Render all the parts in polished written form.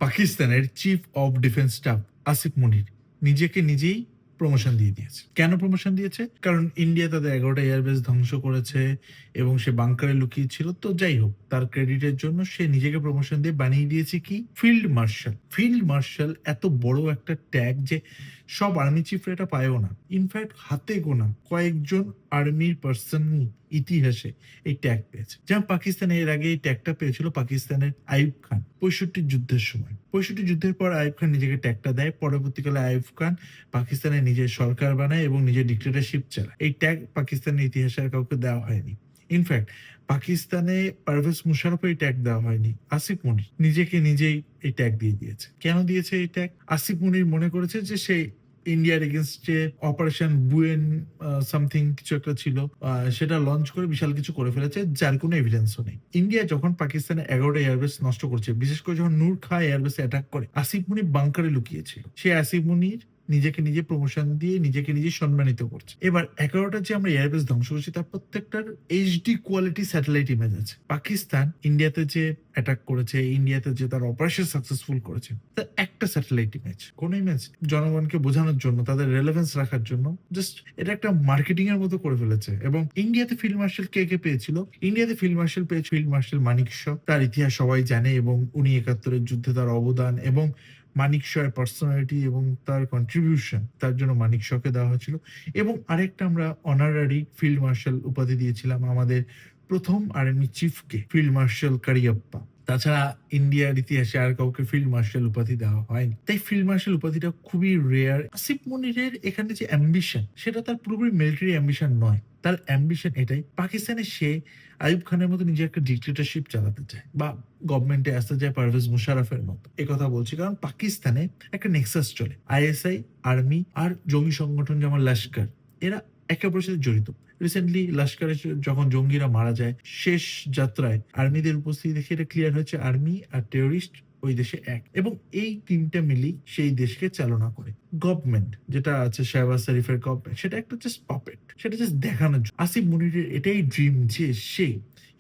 পাকিস্তানের chief of defence staff Asif Munir নিজেকে নিজেই প্রমোশন দিয়ে দিয়েছে। কেন প্রমোশন দিয়েছে? কারণ ইন্ডিয়া তাদের ১১টা এয়ারবেস ধ্বংস করেছে এবং সে বাংকারে লুকিয়ে ছিল। তো যাই হোক, তার ক্রেডিটের জন্য সে নিজেকে প্রমোশন দিয়ে বানিয়ে দিয়েছে কি ফিল্ড মার্শাল। ফিল্ড মার্শাল এত বড় একটা ট্যাগ যে সব আর্মি চিফরা এটা পায়ও না। ইনফ্যাক্ট হাতে গোনা কয়েকজন আর্মির পার্সন ইতিহাসে এই ট্যাগ পেয়েছে। যেমন পাকিস্তানে এর আগে এই ট্যাগটা পেয়েছিল পাকিস্তানের আইয়ুব খান 65 যুদ্ধের সময়। 65 যুদ্ধের পর আইয়ুব খান নিজেকে ট্যাগটা দেয়। পরবর্তীকালে আইয়ুব খান পাকিস্তানের নিজের সরকার বানায় এবং নিজের ডিক্টেটরশিপ চালায়। এই ট্যাগ পাকিস্তানের ইতিহাসে আর কাউকে দেওয়া হয়নি। ইনফ্যাক্ট পাকিস্তানে পারভেজ মুশারফের এই ট্যাগ দেওয়া হয়নি। আসিফ মুনির নিজেকে নিজেই এই ট্যাগ দিয়ে দিয়েছে। কেন দিয়েছে এই ট্যাগ? আসিফ মুনির মনে করেছে যে সে ইন্ডিয়ার এগেনস্টে অপারেশন বুয়েন সামথিং কিছু একটা ছিল, সেটা লঞ্চ করে বিশাল কিছু করে ফেলেছে, যার কোনো এভিডেন্সও নেই। ইন্ডিয়া যখন পাকিস্তানে ১১টা এয়ারবেস নষ্ট করছে, বিশেষ করে যখন নূর খা এয়ারবেসে অ্যাটাক করে, আসিফ মুনির বাংকারে লুকিয়েছিল। সে আসিফ মুনির নিজেকে নিজে প্রমোশন দিয়ে নিজেকে নিজে সম্মানিত করছে। এবার ১১টা যে আমরা এয়ারবেস ধ্বংস করছি তার প্রত্যেকটার এইচডি কোয়ালিটি স্যাটেলাইট ইমেজ আছে। পাকিস্তান ইন্ডিয়াতে যে অ্যাটাক করেছে, ইন্ডিয়াতে যে তার অপারেশন সাকসেসফুল করেছে, তার একটা স্যাটেলাইট ইমেজ, কোন ইমেজ জনগণকে বোঝানোর জন্য, তাদের রেলেভেন্স রাখার জন্য জাস্ট এটা একটা মার্কেটিং এর মতো করে ফেলেছে। এবং ইন্ডিয়াতে ফিল্ড মার্শাল কে কে পেয়েছিল? ইন্ডিয়াতে ফিল্ড মার্শাল পেয়েছিল ফিল্ড মার্শাল মানিক শ। তার ইতিহাস সবাই জানে এবং উনি ৭১-এর যুদ্ধে তার অবদান এবং মানিক শয়ের পার্সোনালিটি এবং তার কন্ট্রিবিউশন, তার জন্য মানিক শকে দেওয়া হয়েছিল। এবং আরেকটা আমরা অনারারি ফিল্ড মার্শাল উপাধি দিয়েছিলাম আমাদের প্রথম আর্মি চিফকে, ফিল্ড মার্শাল কারিয়াপ্পা। তাছাড়া ইন্ডিয়ার ইতিহাসে আর কাউকে ফিল্ড মার্শাল উপাধি দেওয়া হয়নি। তাই ফিল্ড মার্শাল উপাধিটা খুবই রেয়ার। আসিফ মুনিরের এখানে যে অ্যাম্বিশন, সেটা তার পুরোপুরি মিলিটারি অ্যাম্বিশন নয়। তার অ্যাম্বিশন এটাই, পাকিস্তানে সে আইয়ুব খানের মতো নিজে একটা ডিক্টেটরশিপ চালাতে চায় বা গভর্নমেন্টে আসতে চায় পারভেজ মুশারফের মতো। কথা বলছি কারণ পাকিস্তানে একটা নেক্সাস চলে। আইএসআই, আর্মি আর জঙ্গি সংগঠন যেমন লস্কর, এরা একে অপরের সাথে জড়িত। রিসেন্টলি লস্করে যখন জঙ্গিরা মারা যায়, শেষ যাত্রায় আর্মিদের উপস্থিতি দেখে এটা ক্লিয়ার হয়েছে আর্মি আর টেরোরিস্ট ওই দেশে এক, এবং এই তিনটা মিলি সেই দেশকে চালনা করে। গভর্নমেন্ট যেটা আছে শাহবাজ শরীফের গভর্নমেন্ট, সেটা একটা জাস্ট পাপেট, সেটা জাস্ট দেখানোর জন্য। আসিফ মুনিরের এটাই ড্রিম যে সে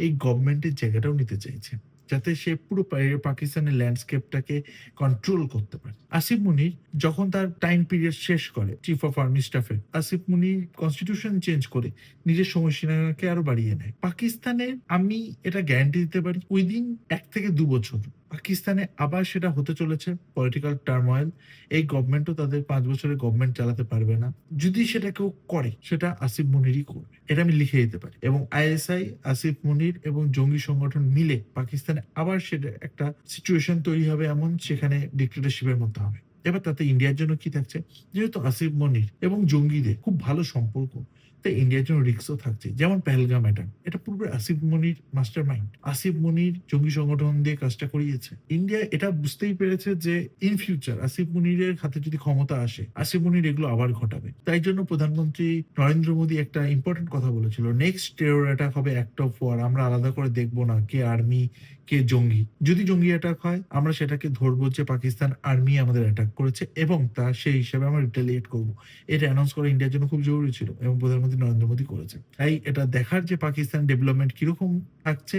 এই গভর্নমেন্টের জায়গাটাও নিতে চাইছে, যাতে সে পুরো পাকিস্তানের ল্যান্ডস্কেপটাকে কন্ট্রোল করতে পারে। আসিফ মুনির যখন তার টাইম পিরিয়ড শেষ করে চিফ অফ আর্মি স্টাফের, আসিফ মুনির কনস্টিটিউশন চেঞ্জ করে নিজের সময়সীমাকে আরো বাড়িয়ে নেয়। পাকিস্তানের আমি এটা গ্যারান্টি দিতে পারি উইদিন ১ থেকে ২ বছর পাকিস্তানে আবার সেটা হতে চলেছে পলিটিক্যাল টার্ময়েল। এই গভর্নমেন্টও তাদের ৫ বছরের গভর্নমেন্ট চালাতে পারবে না। যদি সেটা কেউ করে, সেটা আসিফ মুনিরই করবে, এটা আমি লিখে দিতে পারি। এবং আইএসআই, আসিফ মুনির এবং জঙ্গি সংগঠন মিলে পাকিস্তানে আবার সেটা একটা সিচুয়েশন তৈরি হবে এমন, সেখানে ডিক্টেটরশিপের মতো হবে। এবার তাতে ইন্ডিয়ার জন্য কি থাকছে? যেহেতু আসিফ মুনির এবং জঙ্গিদের খুব ভালো সম্পর্ক, তাই ইন্ডিয়ার জন্য রিস্কও থাকছে। যেমন পেহেলগাম অ্যাটাক, এটা পুরোপুরি আসিফ মুনির মাস্টার মাইন্ড। আসিফ মুনির জঙ্গি সংগঠন দিয়ে কাজটা করিয়েছে। ইন্ডিয়া এটা বুঝতেই পেরেছে যে ইন ফিউচার আসিফ মুনিরের হাতে যদি ক্ষমতা আসে, আসিফ মুনির এগুলো আবার ঘটাবে। তাই জন্য প্রধানমন্ত্রী নরেন্দ্র মোদী একটা ইম্পর্টেন্ট কথা বলেছিল, নেক্সট টেরর অ্যাটাক হবে অ্যাক্ট অফ ওয়ার। আমরা আলাদা করে দেখবো না কে আর্মি কে জঙ্গি। যদি জঙ্গি অ্যাটাক হয়, আমরা সেটাকে ধরবো যে পাকিস্তান আর্মি আমাদের অ্যাটাক করেছে এবং তা সেই হিসেবে আমরা রিটেলিয়েট করবো। এটা অ্যানাউন্স করা ইন্ডিয়ার জন্য খুব জরুরি ছিল এবং প্রধানমন্ত্রী নরেন্দ্র মোদী করেছে। তাই এটা দেখার যে পাকিস্তান ডেভেলপমেন্ট কিরকম থাকছে,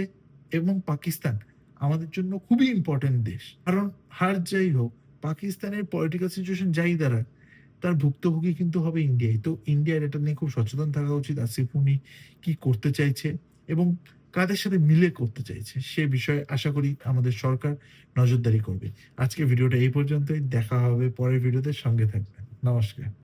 এবং পাকিস্তান আমাদের জন্য খুবই ইম্পর্টেন্ট দেশ। কারণ হার যাই হোক, পাকিস্তানের পলিটিক্যাল সিচুয়েশন যাই দাঁড়ায়, তার ভুক্তভোগী কিন্তু হবে ইন্ডিয়াই। তো ইন্ডিয়ার এটা নিয়ে খুব সচেতন থাকা উচিত। আসিফ মুনির কি করতে চাইছে এবং কাদের সাথে মিলে করতে চাইছে, সে বিষয়ে আশা করি আমাদের সরকার নজরদারি করবে। আজকে ভিডিওটা এই পর্যন্তই, দেখা হবে পরের ভিডিওতে, সঙ্গে থাকবেন। নমস্কার।